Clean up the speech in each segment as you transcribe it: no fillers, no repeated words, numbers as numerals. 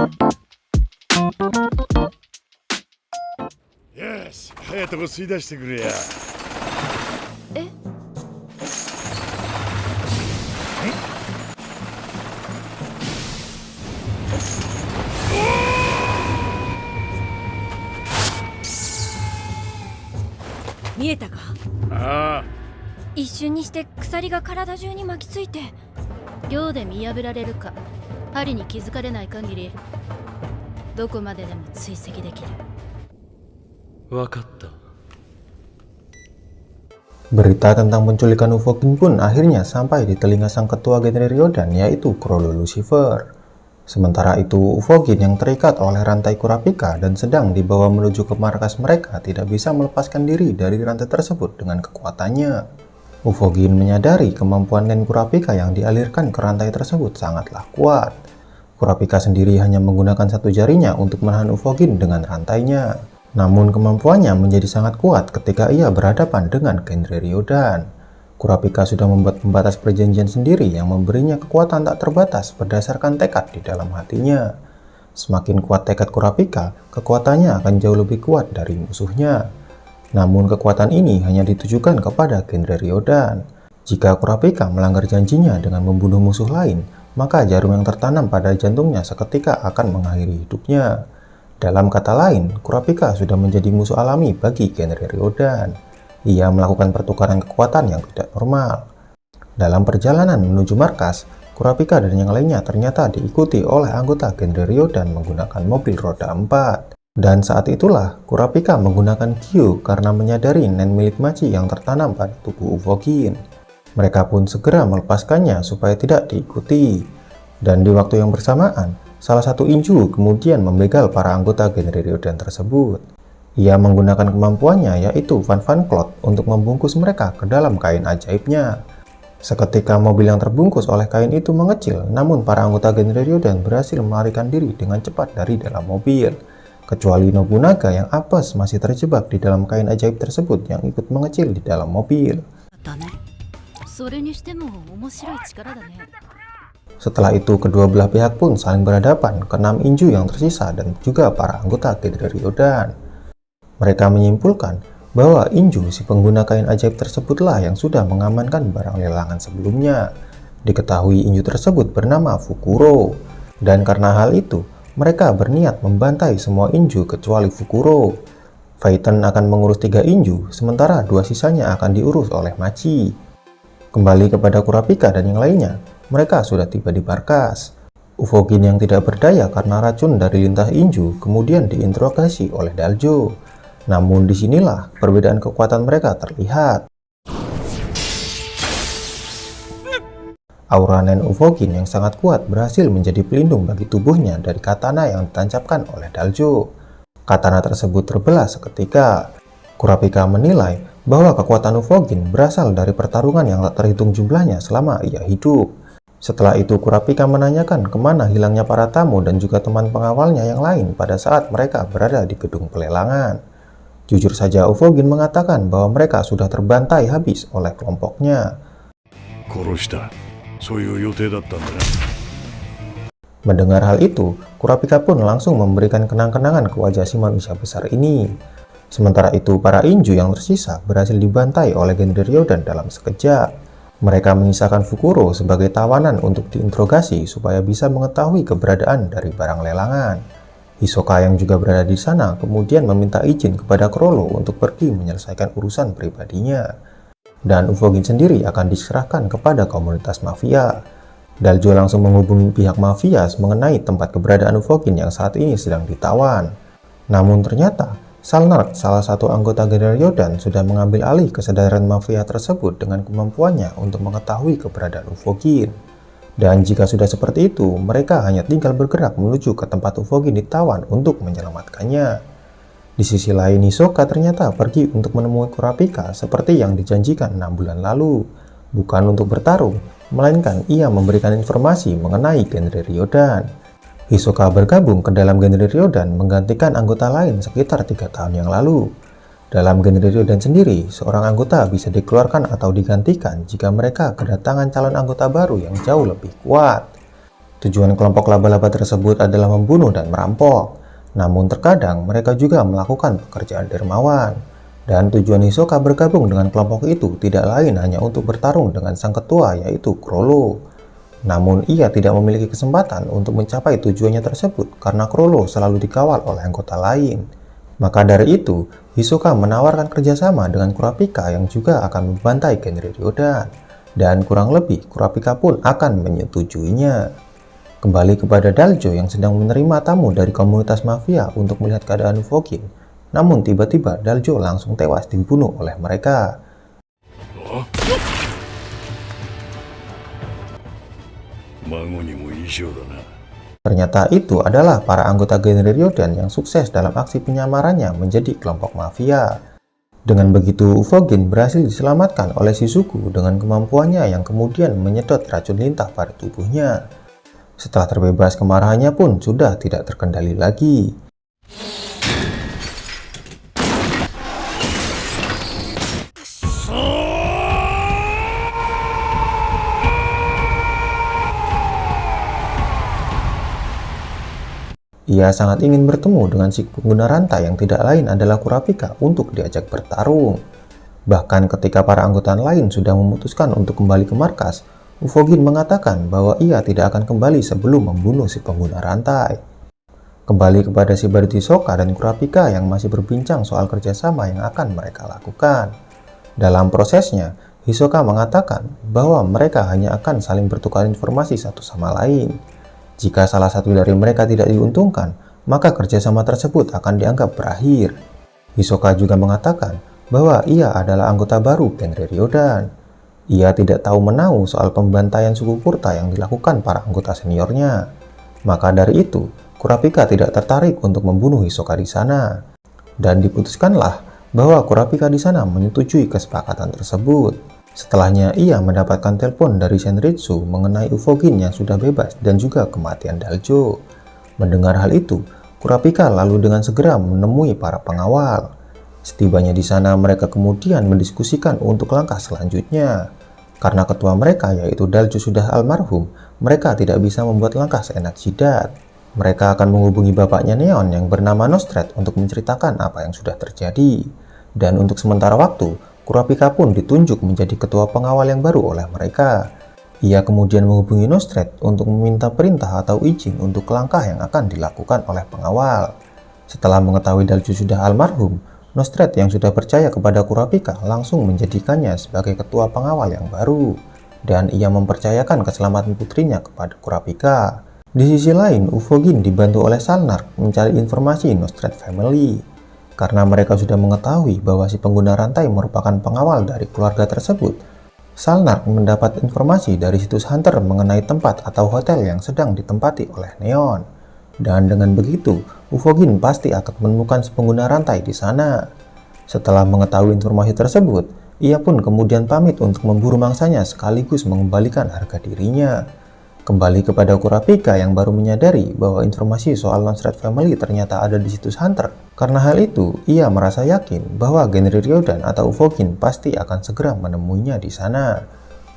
よし、早いとこ吸い出してくれや。え？見えたか？ああ、一瞬にして鎖が体中に巻きついて。秒で見破られるか、針に気づかれない限りどこまででも追跡できる。わかった。 Berita tentang penculikan Ufogin pun akhirnya sampai di telinga sang ketua genre Ryodan, yaitu Chrollo Lucifer. Sementara itu, Ufogin yang terikat oleh rantai Kurapika dan sedang dibawa menuju ke markas mereka tidak bisa melepaskan diri dari rantai tersebut dengan kekuatannya. Ufogin menyadari kemampuan Nen Kurapika yang dialirkan ke rantai tersebut sangatlah kuat. Kurapika sendiri hanya menggunakan satu jarinya untuk menahan Ufogin dengan rantainya. Namun kemampuannya menjadi sangat kuat ketika ia berhadapan dengan genre Ryodan. Kurapika sudah membuat pembatas perjanjian sendiri yang memberinya kekuatan tak terbatas berdasarkan tekad di dalam hatinya. Semakin kuat tekad Kurapika, kekuatannya akan jauh lebih kuat dari musuhnya. Namun kekuatan ini hanya ditujukan kepada genre Ryodan. Jika Kurapika melanggar janjinya dengan membunuh musuh lain, maka jarum yang tertanam pada jantungnya seketika akan mengakhiri hidupnya. Dalam kata lain, Kurapika sudah menjadi musuh alami bagi genre Ryodan. Ia melakukan pertukaran kekuatan yang tidak normal. Dalam perjalanan menuju markas, Kurapika dan yang lainnya ternyata diikuti oleh anggota genre Ryodan menggunakan mobil roda 4. Dan saat itulah Kurapika menggunakan Kyo karena menyadari nen milik Machi yang tertanam pada tubuh Ufogin. Mereka pun segera melepaskannya supaya tidak diikuti. Dan di waktu yang bersamaan, salah satu Inju kemudian membegal para anggota genre Ryodan tersebut. Ia menggunakan kemampuannya yaitu Van Van Cloud untuk membungkus mereka ke dalam kain ajaibnya. Seketika mobil yang terbungkus oleh kain itu mengecil, namun para anggota genre Ryodan berhasil melarikan diri dengan cepat dari dalam mobil. Kecuali Nobunaga yang apes masih terjebak di dalam kain ajaib tersebut yang ikut mengecil di dalam mobil. Setelah itu, kedua belah pihak pun saling berhadapan ke 6 Inju yang tersisa dan juga para anggota genre Ryodan. Mereka menyimpulkan bahwa Inju, si pengguna kain ajaib tersebutlah yang sudah mengamankan barang lelangan sebelumnya. Diketahui Inju tersebut bernama Fukuro, dan karena hal itu, mereka berniat membantai semua Inju kecuali Fukuro. Phaeton akan mengurus 3 Inju, sementara 2 sisanya akan diurus oleh Machi. Kembali kepada Kurapika dan yang lainnya, mereka sudah tiba di markas. Ufogin yang tidak berdaya karena racun dari lintah Inju kemudian diinterogasi oleh Daljo. Namun disinilah perbedaan kekuatan mereka terlihat. Aura Nen Ufogin yang sangat kuat berhasil menjadi pelindung bagi tubuhnya dari katana yang ditancapkan oleh Daljo. Katana tersebut terbelah seketika. Kurapika menilai bahwa kekuatan Ufogin berasal dari pertarungan yang tak terhitung jumlahnya selama ia hidup. Setelah itu Kurapika menanyakan kemana hilangnya para tamu dan juga teman pengawalnya yang lain pada saat mereka berada di gedung pelelangan. Jujur saja Ufogin mengatakan bahwa mereka sudah terbantai habis oleh kelompoknya. Mendengar hal itu, Kurapika pun langsung memberikan kenang-kenangan ke wajah si manusia besar ini. Sementara itu, para Inju yang tersisa berhasil dibantai oleh genre Ryodan dalam sekejap. Mereka menyisakan Fukuro sebagai tawanan untuk diinterogasi supaya bisa mengetahui keberadaan dari barang lelangan. Hisoka yang juga berada di sana kemudian meminta izin kepada Chrollo untuk pergi menyelesaikan urusan pribadinya. Dan Ufogin sendiri akan diserahkan kepada komunitas mafia. Daljo langsung menghubungi pihak mafia mengenai tempat keberadaan Ufogin yang saat ini sedang ditawan. Namun ternyata, Salnard, salah satu anggota genre Ryodan, sudah mengambil alih kesadaran mafia tersebut dengan kemampuannya untuk mengetahui keberadaan Ufogin. Dan jika sudah seperti itu, mereka hanya tinggal bergerak menuju ke tempat Ufogin ditawan untuk menyelamatkannya. Di sisi lain, Hisoka ternyata pergi untuk menemui Kurapika seperti yang dijanjikan 6 bulan lalu. Bukan untuk bertarung, melainkan ia memberikan informasi mengenai genre Ryodan. Hisoka bergabung ke dalam genre Ryodan menggantikan anggota lain sekitar 3 tahun yang lalu. Dalam genre Ryodan sendiri, seorang anggota bisa dikeluarkan atau digantikan jika mereka kedatangan calon anggota baru yang jauh lebih kuat. Tujuan kelompok laba-laba tersebut adalah membunuh dan merampok. Namun terkadang mereka juga melakukan pekerjaan dermawan. Dan tujuan Hisoka bergabung dengan kelompok itu tidak lain hanya untuk bertarung dengan sang ketua yaitu Chrollo. Namun ia tidak memiliki kesempatan untuk mencapai tujuannya tersebut karena Chrollo selalu dikawal oleh anggota lain. Maka dari itu, Hisoka menawarkan kerjasama dengan Kurapika yang juga akan membantai genre Ryodan. Dan kurang lebih Kurapika pun akan menyetujuinya. Kembali kepada Daljo yang sedang menerima tamu dari komunitas mafia untuk melihat keadaan Ufogin. Namun tiba-tiba Daljo langsung tewas dibunuh oleh mereka. Ternyata itu adalah para anggota genre Ryodan yang sukses dalam aksi penyamarannya menjadi kelompok mafia. Dengan begitu, Ufogin berhasil diselamatkan oleh Shizuku dengan kemampuannya yang kemudian menyedot racun lintah pada tubuhnya. Setelah terbebas, kemarahannya pun sudah tidak terkendali lagi. Ia sangat ingin bertemu dengan si pengguna rantai yang tidak lain adalah Kurapika untuk diajak bertarung. Bahkan ketika para anggota lain sudah memutuskan untuk kembali ke markas, Ufogin mengatakan bahwa ia tidak akan kembali sebelum membunuh si pengguna rantai. Kembali kepada si badut Hisoka dan Kurapika yang masih berbincang soal kerjasama yang akan mereka lakukan. Dalam prosesnya, Hisoka mengatakan bahwa mereka hanya akan saling bertukar informasi satu sama lain. Jika salah satu dari mereka tidak diuntungkan, maka kerjasama tersebut akan dianggap berakhir. Hisoka juga mengatakan bahwa ia adalah anggota baru genre Ryodan. Ia tidak tahu menahu soal pembantaian suku Kurta yang dilakukan para anggota seniornya. Maka dari itu, Kurapika tidak tertarik untuk membunuh Hisoka di sana. Dan diputuskanlah bahwa Kurapika di sana menyetujui kesepakatan tersebut. Setelahnya, ia mendapatkan telepon dari Senritsu mengenai Ufogin yang sudah bebas dan juga kematian Daljo. Mendengar hal itu, Kurapika lalu dengan segera menemui para pengawal. Setibanya di sana, mereka kemudian mendiskusikan untuk langkah selanjutnya. Karena ketua mereka yaitu Daljo sudah almarhum, mereka tidak bisa membuat langkah seenak jidat. Mereka akan menghubungi bapaknya Neon yang bernama Nostret untuk menceritakan apa yang sudah terjadi. Dan untuk sementara waktu, Kurapika pun ditunjuk menjadi ketua pengawal yang baru oleh mereka. Ia kemudian menghubungi Nostret untuk meminta perintah atau izin untuk langkah yang akan dilakukan oleh pengawal. Setelah mengetahui Daljo sudah almarhum, Nostret yang sudah percaya kepada Kurapika langsung menjadikannya sebagai ketua pengawal yang baru. Dan ia mempercayakan keselamatan putrinya kepada Kurapika. Di sisi lain, Ufogin dibantu oleh Salnark mencari informasi Nostret Family. Karena mereka sudah mengetahui bahwa si pengguna rantai merupakan pengawal dari keluarga tersebut, Salnark mendapat informasi dari situs Hunter mengenai tempat atau hotel yang sedang ditempati oleh Neon. Dan dengan begitu, Ufogin pasti akan menemukan si pengguna rantai di sana. Setelah mengetahui informasi tersebut, ia pun kemudian pamit untuk memburu mangsanya sekaligus mengembalikan harga dirinya. Kembali kepada Kurapika yang baru menyadari bahwa informasi soal Nostret Family ternyata ada di situs Hunter. Karena hal itu, ia merasa yakin bahwa genre Ryodan atau Ufogin pasti akan segera menemuinya di sana.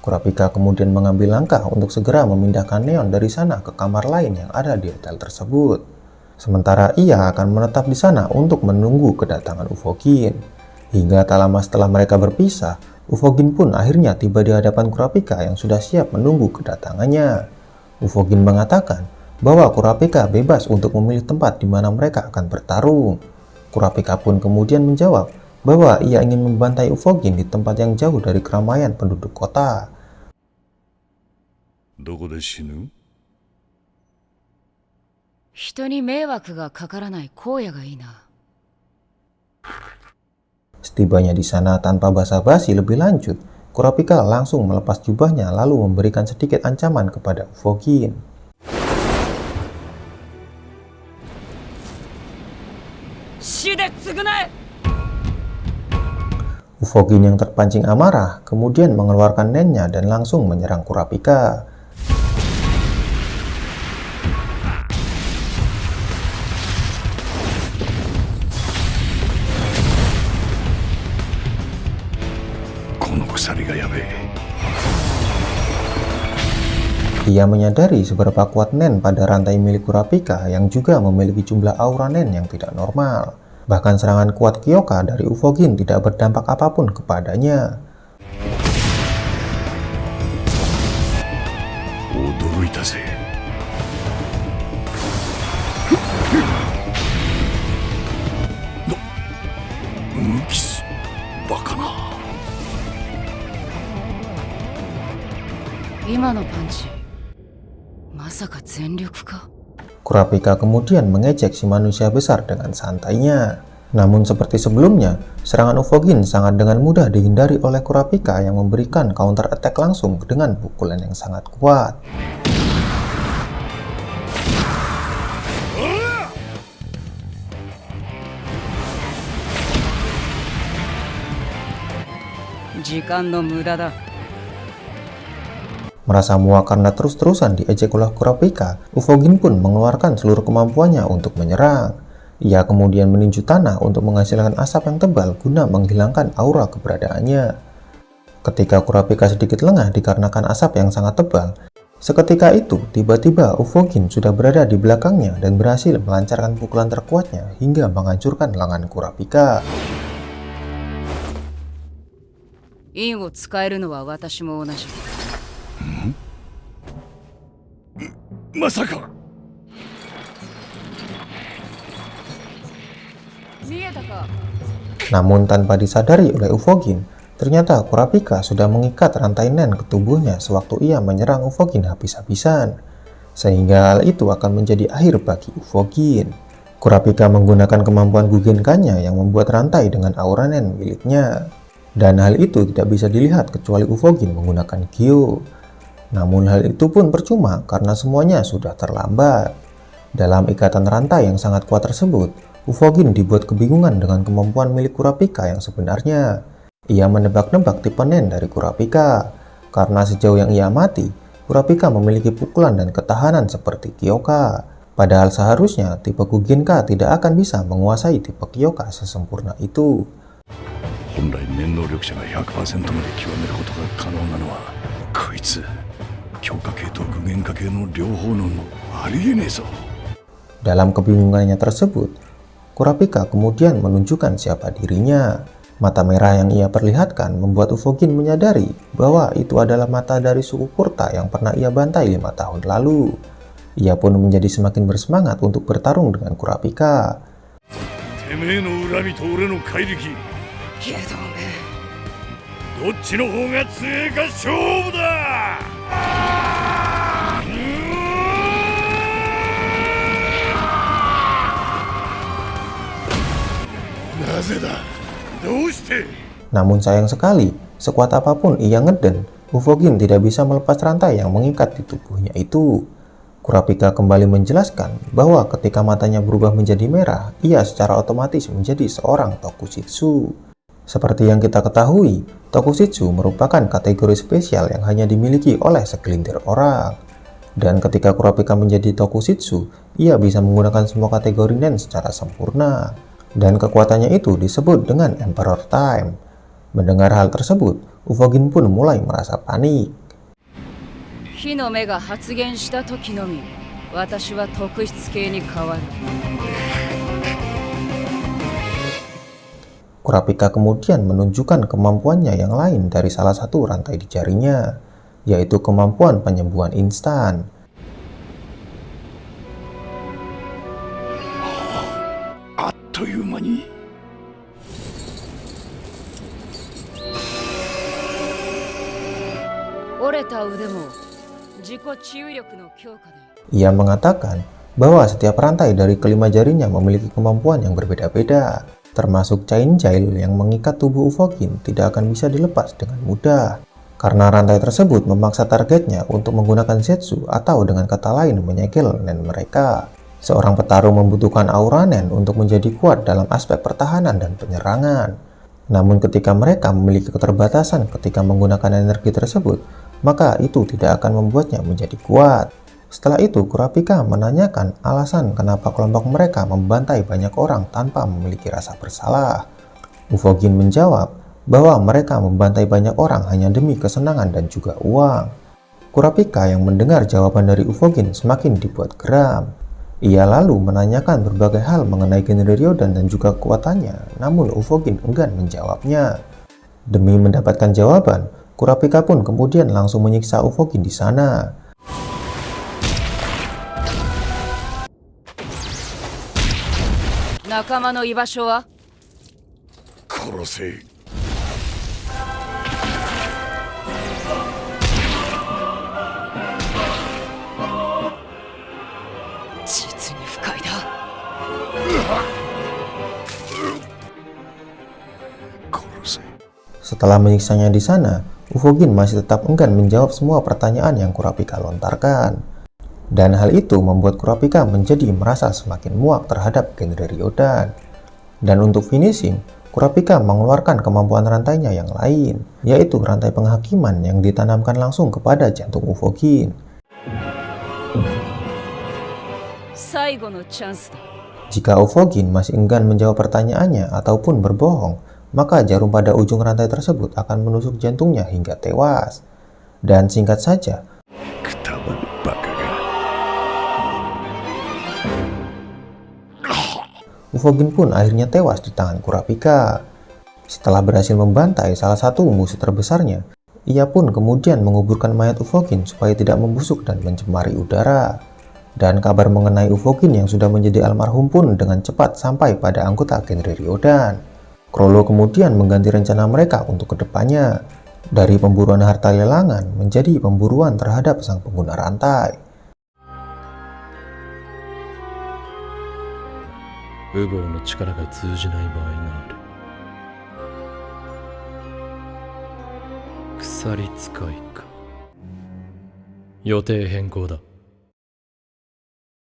Kurapika kemudian mengambil langkah untuk segera memindahkan Neon dari sana ke kamar lain yang ada di hotel tersebut. Sementara ia akan menetap di sana untuk menunggu kedatangan Ufogin. Hingga tak lama setelah mereka berpisah, Ufogin pun akhirnya tiba di hadapan Kurapika yang sudah siap menunggu kedatangannya. Ufogin mengatakan bahwa Kurapika bebas untuk memilih tempat di mana mereka akan bertarung. Kurapika pun kemudian menjawab bahwa ia ingin membantai Ufogin di tempat yang jauh dari keramaian penduduk kota. Setibanya di sana tanpa basa-basi lebih lanjut, Kurapika langsung melepas jubahnya lalu memberikan sedikit ancaman kepada Ufogin. Ufogin yang terpancing amarah kemudian mengeluarkan nennya dan langsung menyerang Kurapika. Ia menyadari seberapa kuat Nen pada rantai milik Kurapika yang juga memiliki jumlah aura Nen yang tidak normal. Bahkan serangan kuat Kyoka dari Ufogin tidak berdampak apapun kepadanya. 驚いたぜ。無機質バカな。今のパンチまさか全力か。 Kurapika kemudian mengejek si manusia besar dengan santainya. Namun seperti sebelumnya, serangan Ufogin sangat dengan mudah dihindari oleh Kurapika yang memberikan counter attack langsung dengan pukulan yang sangat kuat. Merasa muak karena terus-terusan diejek oleh Kurapika, Ufogin pun mengeluarkan seluruh kemampuannya untuk menyerang. Ia kemudian meninju tanah untuk menghasilkan asap yang tebal guna menghilangkan aura keberadaannya. Ketika Kurapika sedikit lengah dikarenakan asap yang sangat tebal, seketika itu tiba-tiba Ufogin sudah berada di belakangnya dan berhasil melancarkan pukulan terkuatnya hingga menghancurkan lengan Kurapika. 印を使えるのは私も同じ。まさか。見えたか。 Namun tanpa disadari oleh Ufogin, ternyata Kurapika sudah mengikat rantai Nen ke tubuhnya sewaktu ia menyerang Ufogin habis-habisan. Sehingga hal itu akan menjadi akhir bagi Ufogin. Kurapika menggunakan kemampuan Gugenkannya yang membuat rantai dengan aura Nen miliknya. Dan hal itu tidak bisa dilihat kecuali Ufogin menggunakan Gyo. Namun hal itu pun percuma karena semuanya sudah terlambat. Dalam ikatan rantai yang sangat kuat tersebut, Ufogin dibuat kebingungan dengan kemampuan milik Kurapika yang sebenarnya. Ia menebak-nebak tipe Nen dari Kurapika. Karena sejauh yang ia amati, Kurapika memiliki pukulan dan ketahanan seperti Kyoka. Padahal seharusnya tipe Gugenka tidak akan bisa menguasai tipe Kyoka sesempurna itu. 本来念能力者が 100% まで極めることが可能なのはこいつ強化系と具現化系の両方のありえねえぞ。 Dalam kebingungannya tersebut, Kurapika kemudian menunjukkan siapa dirinya. Mata merah yang ia perlihatkan membuat Ufogin menyadari bahwa itu adalah mata dari suku Kurta yang pernah ia bantai 5 tahun lalu. Ia pun menjadi semakin bersemangat untuk bertarung dengan Kurapika. てめえの恨みと俺の怪力どっちの方が強えか勝負だ。なぜだ、どうして。 Namun sayang sekali, sekuat apapun ia ngeden, Ufogin tidak bisa melepas rantai yang mengikat di tubuhnya itu. Kurapika kembali menjelaskan bahwa ketika matanya berubah menjadi merah, ia secara otomatis menjadi seorang Tokusitsu. Seperti yang kita ketahui, Tokusitsu merupakan kategori spesial yang hanya dimiliki oleh segelintir orang. Dan ketika Kurapika menjadi Tokusitsu, ia bisa menggunakan semua kategori Nen secara sempurna. Dan kekuatannya itu disebut dengan Emperor Time. Mendengar hal tersebut, Ufogin pun mulai merasa panik. 火の目が発現した時のみ、私は特質系に変わる。 Kurapika kemudian menunjukkan kemampuannya yang lain dari salah satu rantai di jarinya, yaitu kemampuan penyembuhan instan. Ia mengatakan bahwa setiap rantai dari kelima jarinya memiliki kemampuan yang berbeda-beda, termasuk Chain Jail yang mengikat tubuh Ufogin tidak akan bisa dilepas dengan mudah. Karena rantai tersebut memaksa targetnya untuk menggunakan Zetsu atau dengan kata lain menyegel Nen mereka. Seorang petarung membutuhkan aura Nen untuk menjadi kuat dalam aspek pertahanan dan penyerangan. Namun ketika mereka memiliki keterbatasan ketika menggunakan energi tersebut, maka itu tidak akan membuatnya menjadi kuat. Setelah itu, Kurapika menanyakan alasan kenapa kelompok mereka membantai banyak orang tanpa memiliki rasa bersalah. Ufogin menjawab bahwa mereka membantai banyak orang hanya demi kesenangan dan juga uang. Kurapika yang mendengar jawaban dari Ufogin semakin dibuat geram. Ia lalu menanyakan berbagai hal mengenai genre Ryodan dan juga kekuatannya, namun Ufogin enggan menjawabnya. Demi mendapatkan jawaban, Kurapika pun kemudian langsung menyiksa Ufogin di sana. Nakama no ibasho wa? 殺せ。実に不快だ。殺せ。 Setelah menyiksanya di sana, Ufogin masih tetap enggan menjawab semua pertanyaan yang Kurapika lontarkan. Dan hal itu membuat Kurapika menjadi merasa semakin muak terhadap genre Ryodan. Dan untuk finishing, Kurapika mengeluarkan kemampuan rantainya yang lain, yaitu rantai penghakiman yang ditanamkan langsung kepada jantung Ufogin. Jika Ufogin masih enggan menjawab pertanyaannya ataupun berbohong, maka jarum pada ujung rantai tersebut akan menusuk jantungnya hingga tewas. Dan singkat saja, Ufogin pun akhirnya tewas di tangan Kurapika. Setelah berhasil membantai salah satu musuh terbesarnya, ia pun kemudian menguburkan mayat Ufogin supaya tidak membusuk dan mencemari udara. Dan kabar mengenai Ufogin yang sudah menjadi almarhum pun dengan cepat sampai pada anggota genre Ryodan. Chrollo kemudian mengganti rencana mereka untuk kedepannya, dari pemburuan harta lelangan menjadi pemburuan terhadap sang pengguna rantai. ウボウの力が通じない場合がある。鎖使いか。予定変更だ。